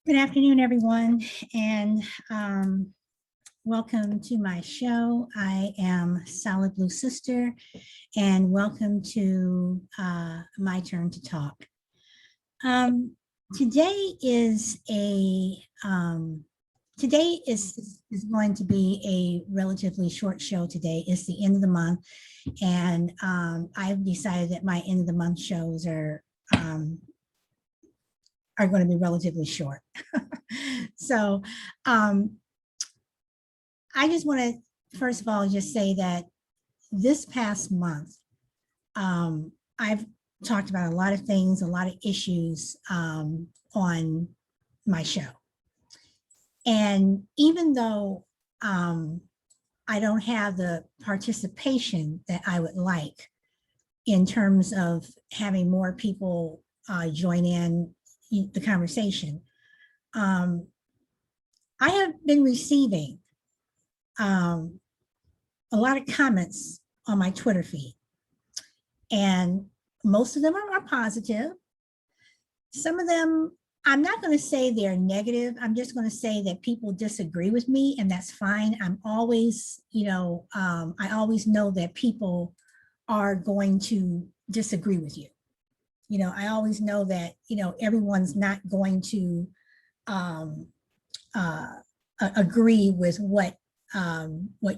Good afternoon, everyone, and welcome to my show. I am Solid Blue Sister, and welcome to My Turn to Talk. Um, today is a today is going to be a relatively short show. Today is the end of the month, and I've decided that my end of the month shows are going to be relatively short. So I just want to, first of all, just say that this past month, I've talked about a lot of things, a lot of issues on my show. And even though I don't have the participation that I would like in terms of having more people join in the conversation, I have been receiving a lot of comments on my Twitter feed, and most of them are positive. Some of them, I'm not going to say they're negative. I'm just going to say that people disagree with me, and that's fine. I'm always, I always know that people are going to disagree with you. I always know that, everyone's not going to agree with what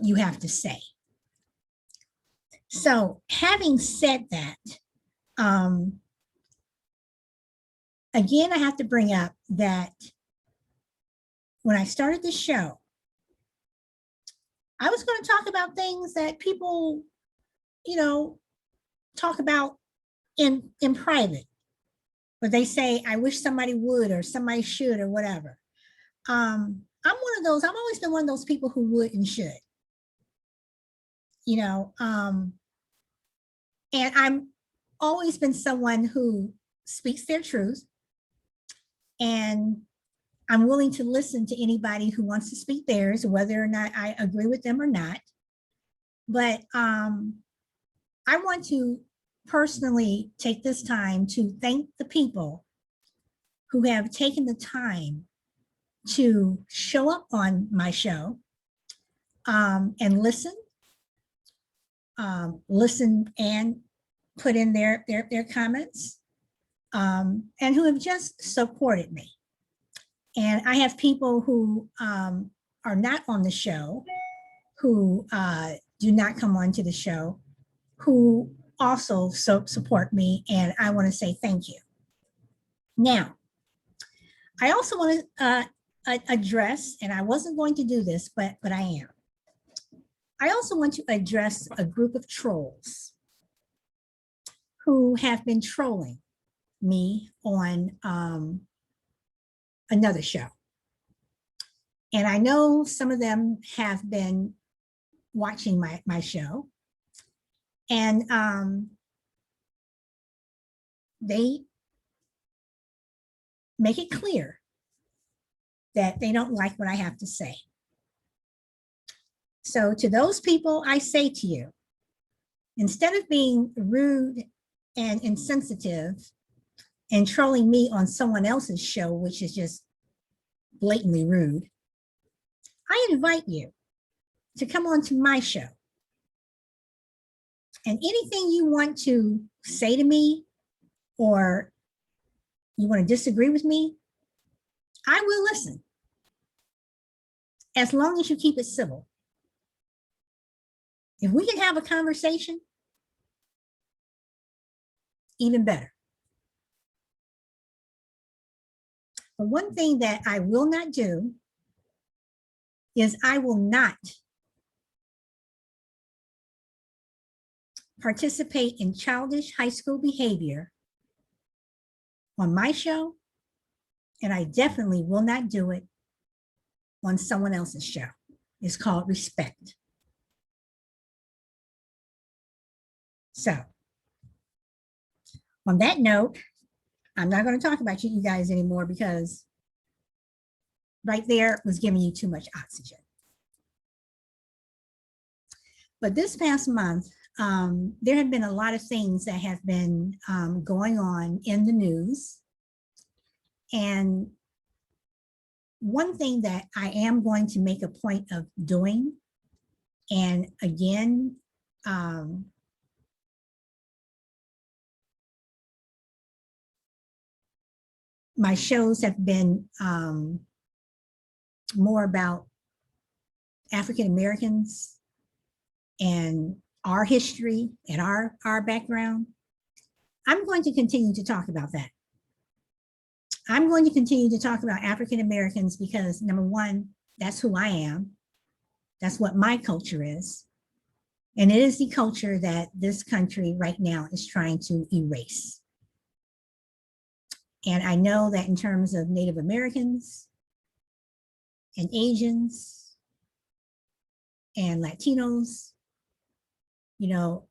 you have to say. So having said that, again, I have to bring up that when I started the show, I was going to talk about things that people, talk about in private, but they say, I wish somebody would, or somebody should, or whatever. I'm one of those, I've always been one of those people who would and should, and I'm always been someone who speaks their truth, and I'm willing to listen to anybody who wants to speak theirs, whether or not I agree with them or not. But I want to personally take this time to thank the people who have taken the time to show up on my show and listen and put in their comments, and who have just supported me. And I have people who are not on the show, who do not come onto the show, who also support me, and I want to say thank you. Now, I also want to address, and I wasn't going to do this, but I am. I also want to address a group of trolls who have been trolling me on another show. And I know some of them have been watching my show, and they make it clear that they don't like what I have to say. So to those people, I say to you, instead of being rude and insensitive and trolling me on someone else's show, which is just blatantly rude, I invite you to come on to my show. And anything you want to say to me, or you want to disagree with me, I will listen, as long as you keep it civil. If we can have a conversation, even better. But one thing that I will not do is I will not participate in childish high school behavior on my show, and I definitely will not do it on someone else's show. It's called respect. So on that note, I'm not going to talk about you guys anymore, because right there was giving you too much oxygen. But this past month, there have been a lot of things that have been going on in the news. And one thing that I am going to make a point of doing, and again, my shows have been more about African Americans and our history and our background. I'm going to continue to talk about that. I'm going to continue to talk about African Americans because, number one, that's who I am. That's what my culture is. And it is the culture that this country right now is trying to erase. And I know that in terms of Native Americans and Asians and Latinos, you know,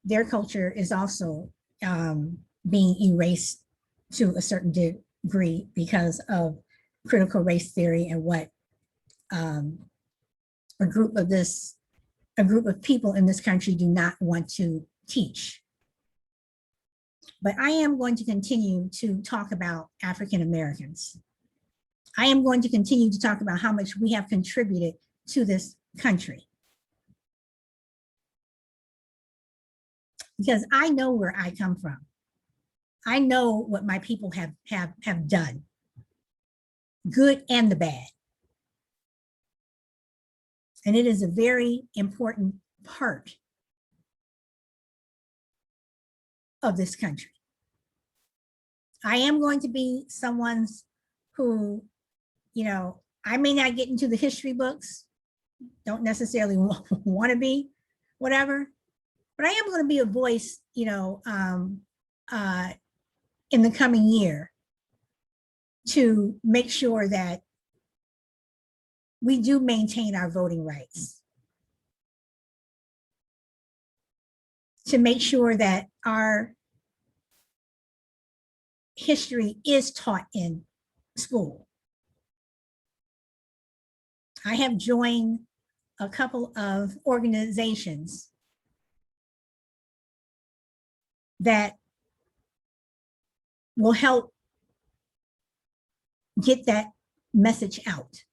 their culture is also being erased to a certain degree because of critical race theory and what a group of people in this country do not want to teach. But I am going to continue to talk about African Americans. I am going to continue to talk about how much we have contributed to this country. Because I know where I come from. I know what my people have done, good and the bad. And it is a very important part of this country. I am going to be someone's who, you know, I may not get into the history books, don't necessarily want to be, whatever, but I am going to be a voice, you know, in the coming year to make sure that we do maintain our voting rights, to make sure that our history is taught in school. I have joined a couple of organizations that will help get that message out.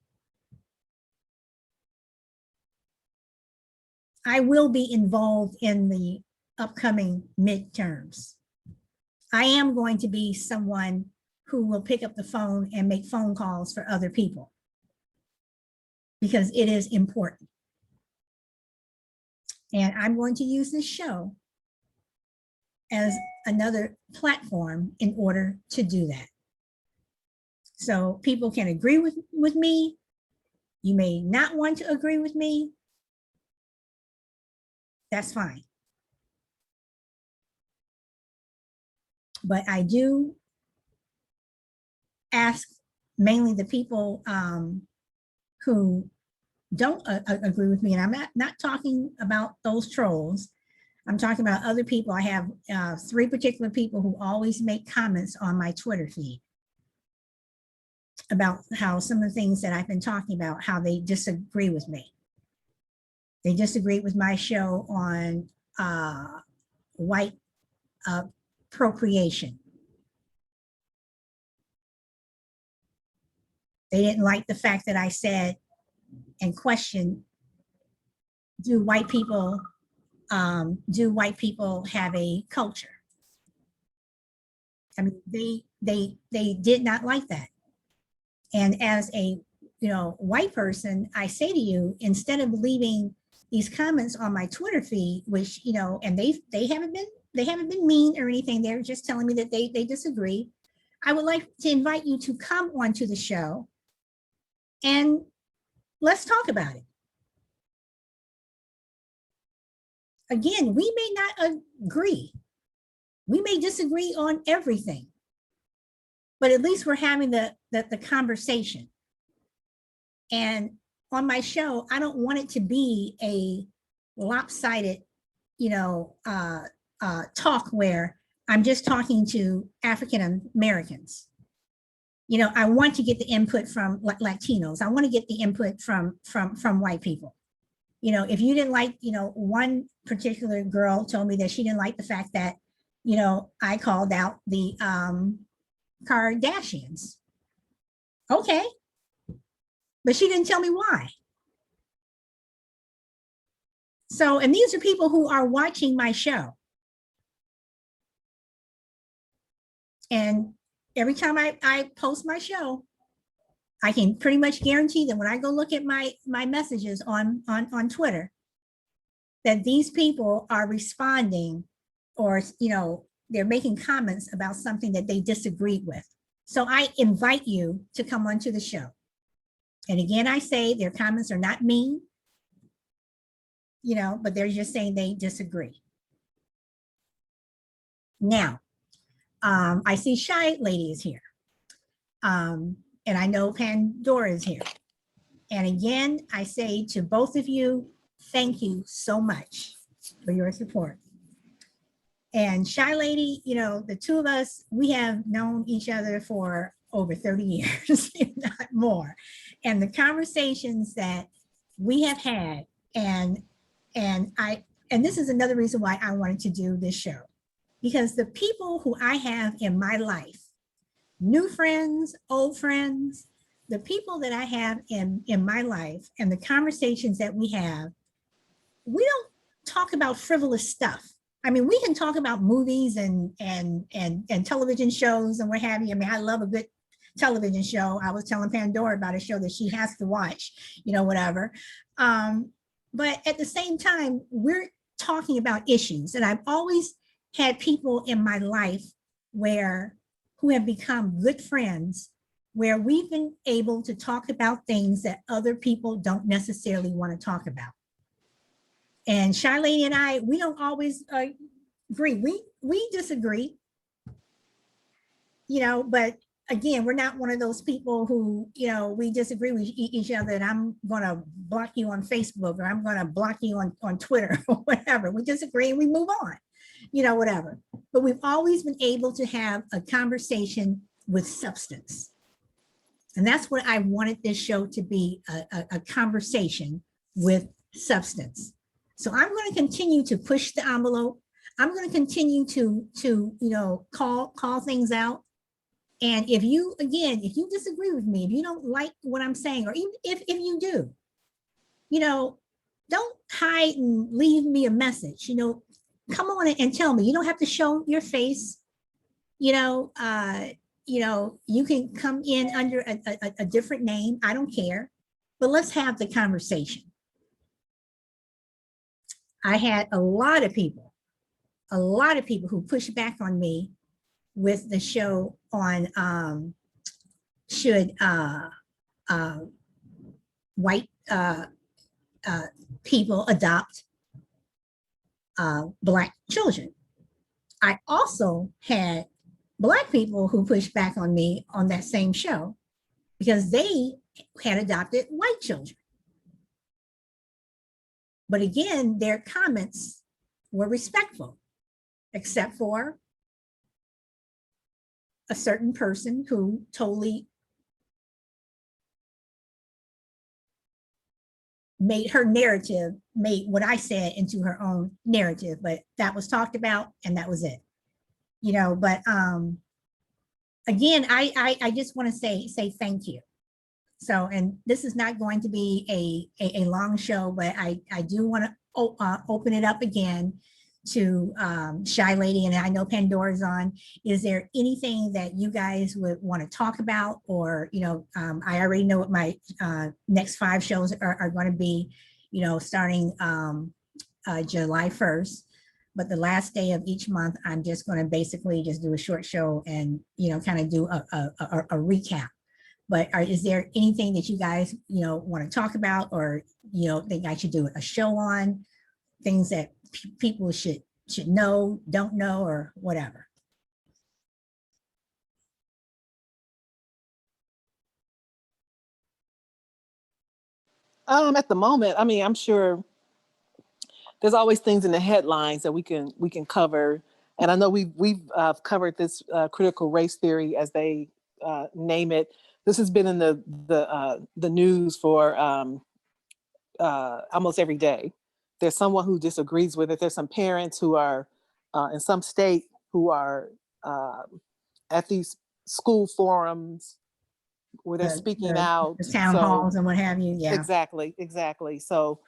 I will be involved in the upcoming midterms. I am going to be someone who will pick up the phone and make phone calls for other people because it is important. And I'm going to use this show as another platform in order to do that. So people can agree with me. You may not want to agree with me. That's fine. But I do ask mainly the people who don't agree with me, and I'm not talking about those trolls. I'm talking about other people. I have 3 particular people who always make comments on my Twitter feed about how some of the things that I've been talking about, how they disagree with me. They disagreed with my show on white procreation. They didn't like the fact that I said and questioned, do white people have a culture? I mean, they did not like that. And as a white person, I say to you, instead of leaving these comments on my Twitter feed, which and they haven't been mean or anything, they're just telling me that they disagree. I would like to invite you to come onto the show and let's talk about it. Again, we may not agree. We may disagree on everything, but at least we're having the conversation. And on my show, I don't want it to be a lopsided, talk where I'm just talking to African Americans. I want to get the input from Latinos. I want to get the input from white people. If you didn't like, one particular girl told me that she didn't like the fact that, I called out the Kardashians. Okay, but she didn't tell me why. So, and these are people who are watching my show. And every time I post my show, I can pretty much guarantee that when I go look at my messages on Twitter, that these people are responding, or they're making comments about something that they disagreed with. So I invite you to come onto the show. And again, I say their comments are not mean, but they're just saying they disagree. Now, I see Shy Lady is here. And I know Pandora is here. And again, I say to both of you, thank you so much for your support. And Shy Lady, the two of us, we have known each other for over 30 years, if not more. And the conversations that we have had, and this is another reason why I wanted to do this show, because the people who I have in my life, new friends, old friends, the people that I have in my life and the conversations that we have, we don't talk about frivolous stuff. I mean, we can talk about movies and television shows and what have you. I mean, I love a good television show. I was telling Pandora about a show that she has to watch, whatever. But at the same time, we're talking about issues. And I've always had people in my life who have become good friends, where we've been able to talk about things that other people don't necessarily want to talk about. And Shy Lady and I, we don't always agree. We disagree, but again, we're not one of those people who, we disagree with each other and I'm going to block you on Facebook or I'm going to block you on Twitter or whatever. We disagree and we move on, whatever. But we've always been able to have a conversation with substance. And that's what I wanted this show to be, a conversation with substance. So I'm going to continue to push the envelope. I'm going to continue to call things out. And if you disagree with me, if you don't like what I'm saying, or even if you do, don't hide and leave me a message, come on and tell me. You don't have to show your face, you can come in under a different name. I don't care, but let's have the conversation. I had a lot of people who pushed back on me with the show on should white people adopt Black children. I also had Black people who pushed back on me on that same show because they had adopted white children. But again, their comments were respectful, except for a certain person who totally made what I said into her own narrative, but that was talked about and that was it. But again, I just want to say thank you. So, and this is not going to be a long show, but I do want to open it up again to Shy Lady, and I know Pandora's on. Is there anything that you guys would want to talk about? Or, I already know what my next 5 shows are going to be, starting July 1st. But the last day of each month, I'm just going to basically just do a short show and, kind of do a recap. But is there anything that you guys, want to talk about, or, think I should do a show on, things that people should know, don't know, or whatever? At the moment, I mean, I'm sure there's always things in the headlines that we can cover, and I know we've covered this critical race theory, as they name it. This has been in the news for almost every day. There's someone who disagrees with it. There's some parents who are in some state who are at these school forums where they're the, speaking the, out. the town So halls and what have you. Yeah. exactly. So,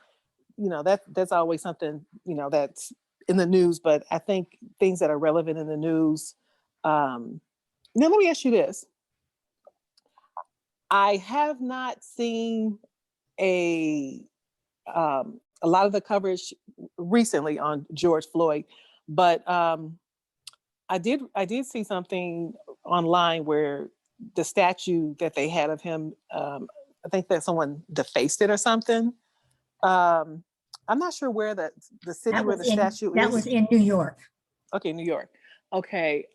that's always something, that's in the news, but I think things that are relevant in the news. Now let me ask you this. I have not seen a lot of the coverage recently on George Floyd, but I did see something online where the statue that they had of him, I think that someone defaced it or something. I'm not sure where the city where the statue That is. was in New York. Okay, New York. Okay.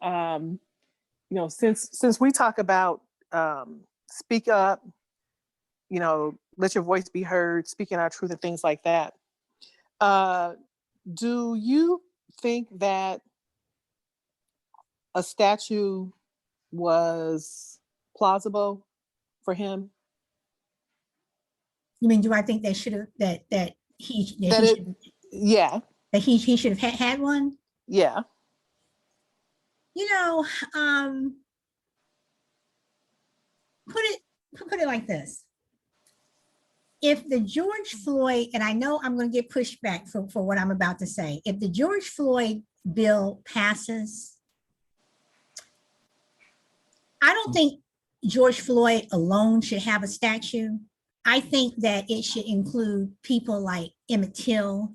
Since we talk about speak up, let your voice be heard, speaking our truth and things like that. Do you think that a statue was plausible for him? You mean, do I think they should have that he That it, yeah, that he should have had one? yeah. You know, put it like this. If the George Floyd, and I know I'm going to get pushed back for what I'm about to say, if the George Floyd bill passes, I don't think George Floyd alone should have a statue. I think that it should include people like Emmett Till,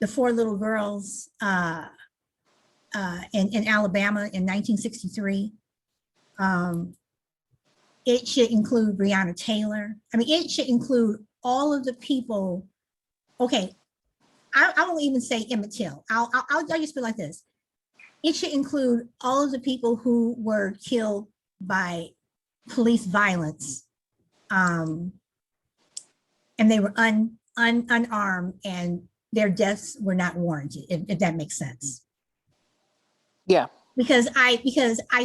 the 4 little girls in Alabama in 1963. It should include Breonna Taylor. I mean, it should include all of the people. Okay, I won't even say Emmett Till. I'll just be like this. It should include all of the people who were killed by police violence, and they were unarmed, and their deaths were not warranted. If that makes sense. Yeah. Because I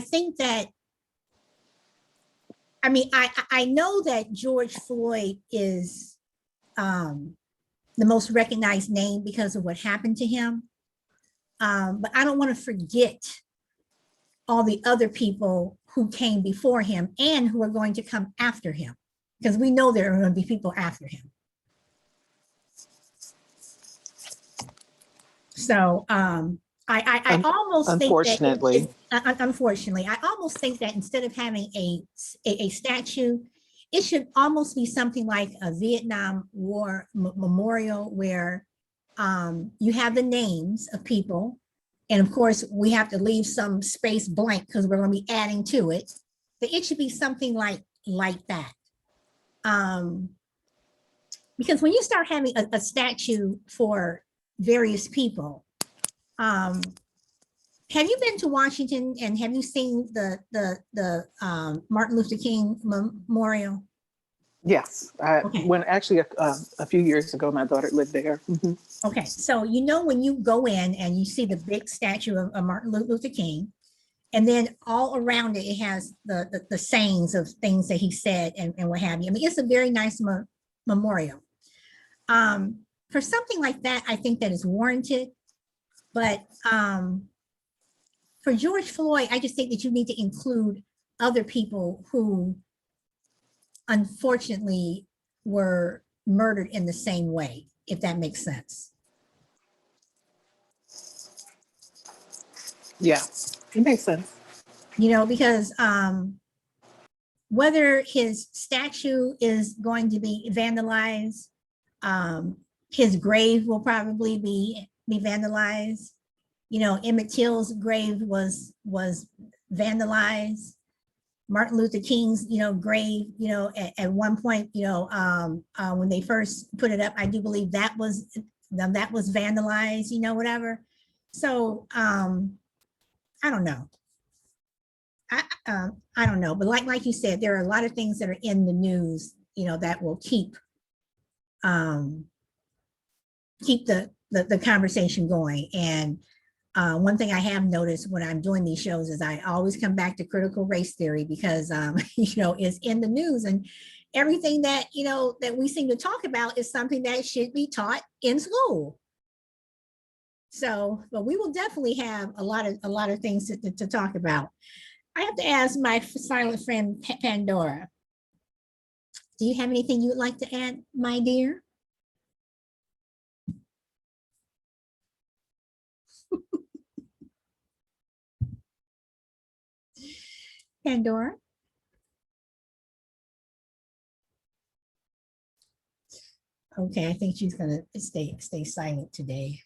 think that. I mean, I know that George Floyd is the most recognized name because of what happened to him. But I don't want to forget all the other people who came before him and who are going to come after him, because we know there are going to be people after him. So I almost unfortunately think that unfortunately, I almost think that instead of having a statue, it should almost be something like a Vietnam War memorial where you have the names of people. And of course, we have to leave some space blank because we're going to be adding to it. But it should be something like that. Because when you start having a statue for various people, have you been to Washington and have you seen the Martin Luther King Memorial? Yes, Okay. When actually a few years ago, my daughter lived there. Mm-hmm. Okay, so when you go in and you see the big statue of Martin Luther King, and then all around it, it has the sayings of things that he said and what have you. I mean, it's a very nice memorial. For something like that, I think that is warranted. But for George Floyd, I just think that you need to include other people who unfortunately were murdered in the same way, if that makes sense. Yeah, it makes sense. Because whether his statue is going to be vandalized, his grave will probably be vandalized. Emmett Till's grave was vandalized. Martin Luther King's, grave, at one point, when they first put it up, I do believe that was vandalized, whatever. So I don't know. I don't know, but like you said, there are a lot of things that are in the news, that will keep the conversation going. And one thing I have noticed when I'm doing these shows is I always come back to critical race theory because it's in the news, and everything that that we seem to talk about is something that should be taught in school. So, but we will definitely have a lot of things to talk about. I have to ask my silent friend Pandora. Do you have anything you would like to add, my dear? Pandora? Okay, I think she's gonna stay silent today.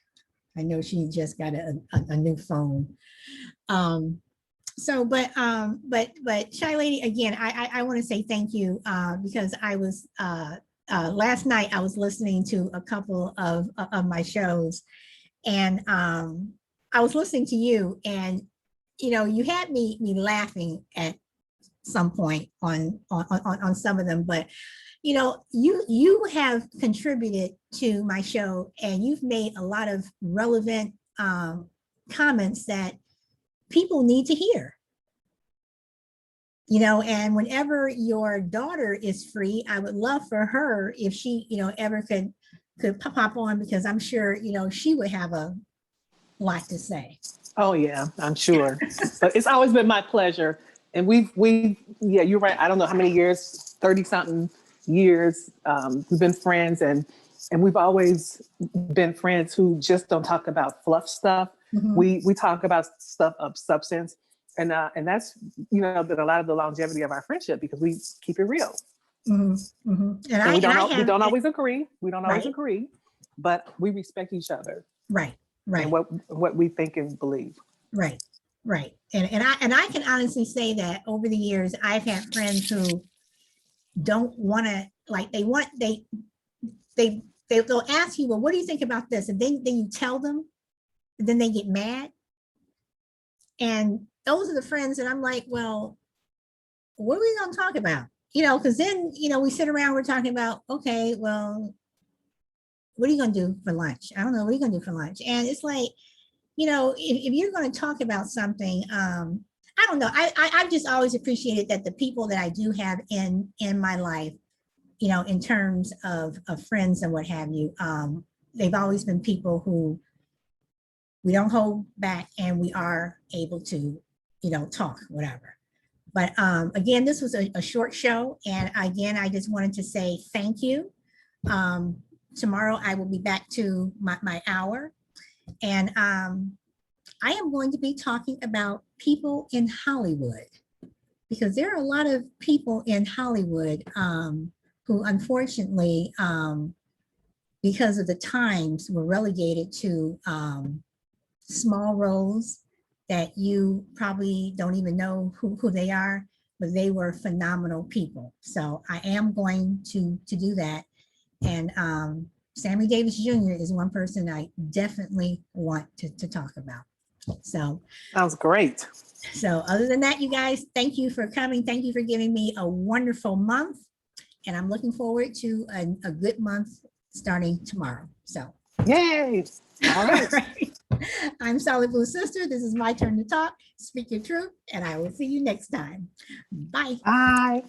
I know she just got a new phone. But Shy Lady, again, I want to say thank you because I was last night I was listening to a couple of my shows, and I was listening to you, and you had me laughing at some point on some of them, but you have contributed to my show, and you've made a lot of relevant comments that people need to hear. And whenever your daughter is free, I would love for her if she, ever could pop on, because I'm sure, she would have a lot to say. Oh yeah, I'm sure. But it's always been my pleasure. And yeah, you're right. I don't know how many years, 30 something years. We've been friends, and we've always been friends who just don't talk about fluff stuff. Mhm. We talk about stuff of substance. And that's, been a lot of the longevity of our friendship, because we keep it real. Mhm, mhm. And we don't always agree. We don't always Right. agree, but we respect each other Right, right. and what we think and believe. Right, right. And I can honestly say that over the years, I've had friends who don't want to, like, they'll ask you, well, what do you think about this? And then you tell them, and then they get mad. And those are the friends that I'm like, well, what are we going to talk about? Because then, we sit around, we're talking about, okay, well, what are you going to do for lunch? I don't know. What are you going to do for lunch? And it's like, if you're going to talk about something, I don't know. I've just always appreciated that the people that I do have in my life, in terms of friends and what have you, they've always been people who we don't hold back, and we are able to, talk, whatever. But again, this was a short show. And again, I just wanted to say thank you. Tomorrow I will be back to my hour. And I am going to be talking about people in Hollywood, because there are a lot of people in Hollywood who unfortunately, because of the times, were relegated to small roles that you probably don't even know who they are, but they were phenomenal people. So I am going to do that. And Sammy Davis Jr. is one person I definitely want to talk about. So sounds great. So other than that, you guys, thank you for coming. Thank you for giving me a wonderful month. And I'm looking forward to a good month starting tomorrow. So yay. All right. All right. I'm Solid Blue Sister. This is my turn to talk. Speak your truth, and I will see you next time. Bye. Bye.